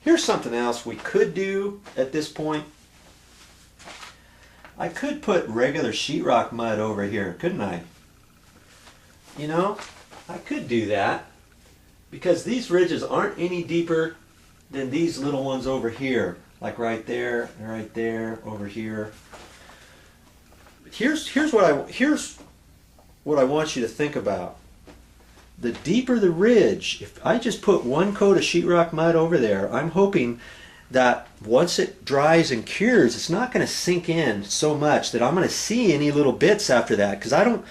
Here's something else we could do at this point. I could put regular sheetrock mud over here, couldn't I? You know, I could do that because these ridges aren't any deeper than these little ones over here, like right there, over here. Here's what I want you to think about. The deeper the ridge, if I just put one coat of sheetrock mud over there, I'm hoping that once it dries and cures, it's not going to sink in so much that I'm going to see any little bits after that, because I don't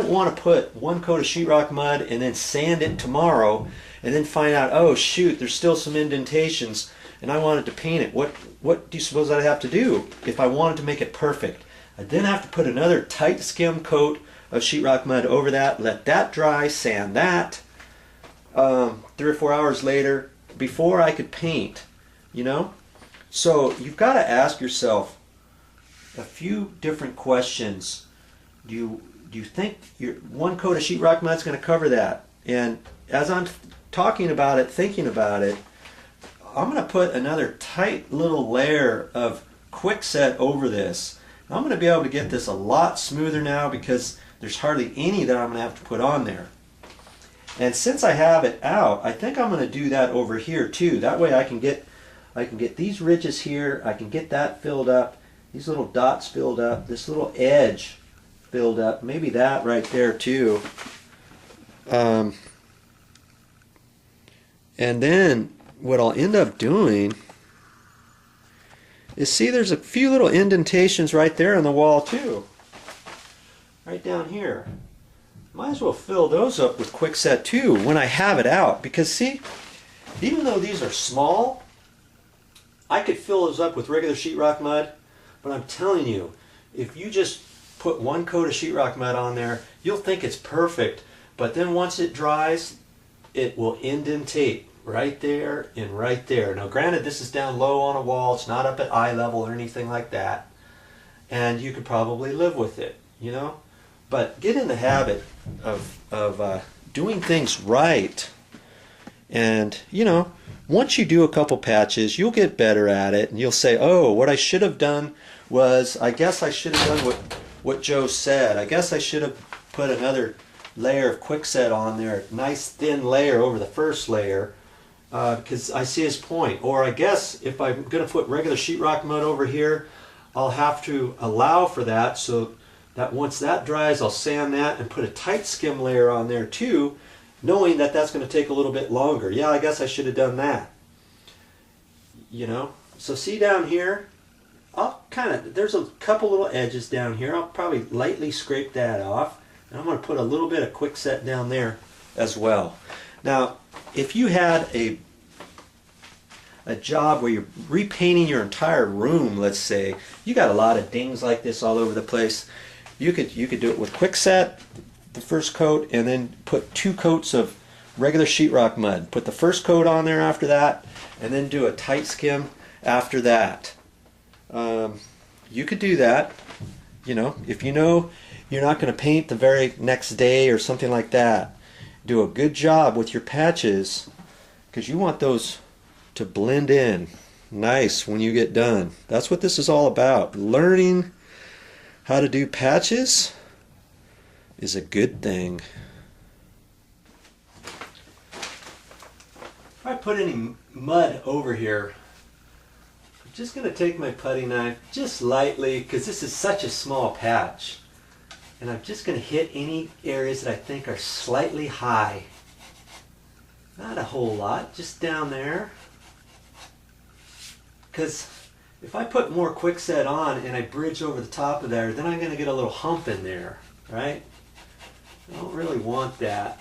want to put one coat of sheetrock mud and then sand it tomorrow and then find out, oh shoot, there's still some indentations and I wanted to paint it. What do you suppose I'd have to do if I wanted to make it perfect? I'd then have to put another tight skim coat of sheetrock mud over that, let that dry, sand that 3 or 4 hours later before I could paint, you know? So you've got to ask yourself a few different questions. Do you think your one coat of sheetrock mud is going to cover that? And as I'm talking about it, thinking about it, I'm going to put another tight little layer of quickset over this. I'm going to be able to get this a lot smoother now because there's hardly any that I'm going to have to put on there. And since I have it out, I think I'm going to do that over here too. That way I can get these ridges here, I can get that filled up, these little dots filled up, this little edge filled up, maybe that right there too. And then what I'll end up doing is, see, there's a few little indentations right there on the wall too. Right down here. Might as well fill those up with quickset too when I have it out, because see, even though these are small, I could fill those up with regular sheetrock mud, but I'm telling you, if you just put one coat of sheetrock mud on there, you'll think it's perfect, but then once it dries, it will indentate right there and right there. Now granted, this is down low on a wall, it's not up at eye level or anything like that, and you could probably live with it, you know? But get in the habit of doing things right, and you know, once you do a couple patches, you'll get better at it, and you'll say, oh, what I should have done was, I guess I should have done what Joe said. I guess I should have put another layer of quickset on there, a nice thin layer over the first layer, because I see his point. Or I guess if I'm going to put regular sheetrock mud over here, I'll have to allow for that, so that once that dries, I'll sand that and put a tight skim layer on there too, knowing that that's going to take a little bit longer. Yeah, I guess I should have done that. You know, so see down here, there's a couple little edges down here. I'll probably lightly scrape that off, and I'm going to put a little bit of quickset down there as well. Now, if you had a job where you're repainting your entire room, let's say, you got a lot of dings like this all over the place, you could do it with quickset, the first coat, and then put 2 coats of regular sheetrock mud. Put the first coat on there after that, and then do a tight skim after that. You could do that, you know, if you know you're not going to paint the very next day or something like that. Do a good job with your patches, because you want those to blend in nice when you get done. That's what this is all about. Learning how to do patches is a good thing. If I put any mud over here, I'm just going to take my putty knife just lightly, because this is such a small patch, and I'm just going to hit any areas that I think are slightly high. Not a whole lot, just down there. Because if I put more quickset on and I bridge over the top of there, then I'm going to get a little hump in there, right? I don't really want that.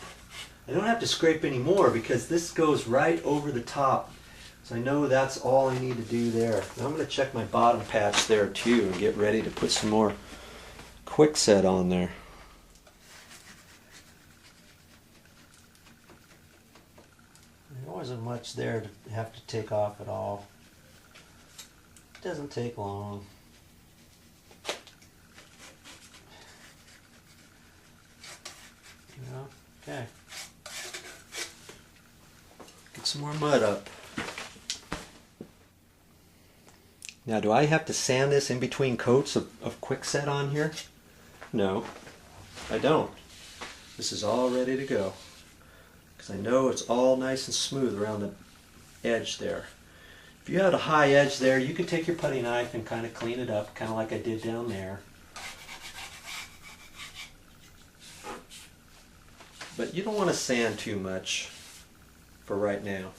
I don't have to scrape any more because this goes right over the top. So I know that's all I need to do there. Now I'm going to check my bottom patch there too and get ready to put some more quickset on there. There wasn't much there to have to take off at all. It doesn't take long. You know? Okay. Get some more mud up. Now, do I have to sand this in between coats of quickset on here? No, I don't. This is all ready to go. Because I know it's all nice and smooth around the edge there. If you had a high edge there, you could take your putty knife and kind of clean it up, kind of like I did down there. But you don't want to sand too much for right now.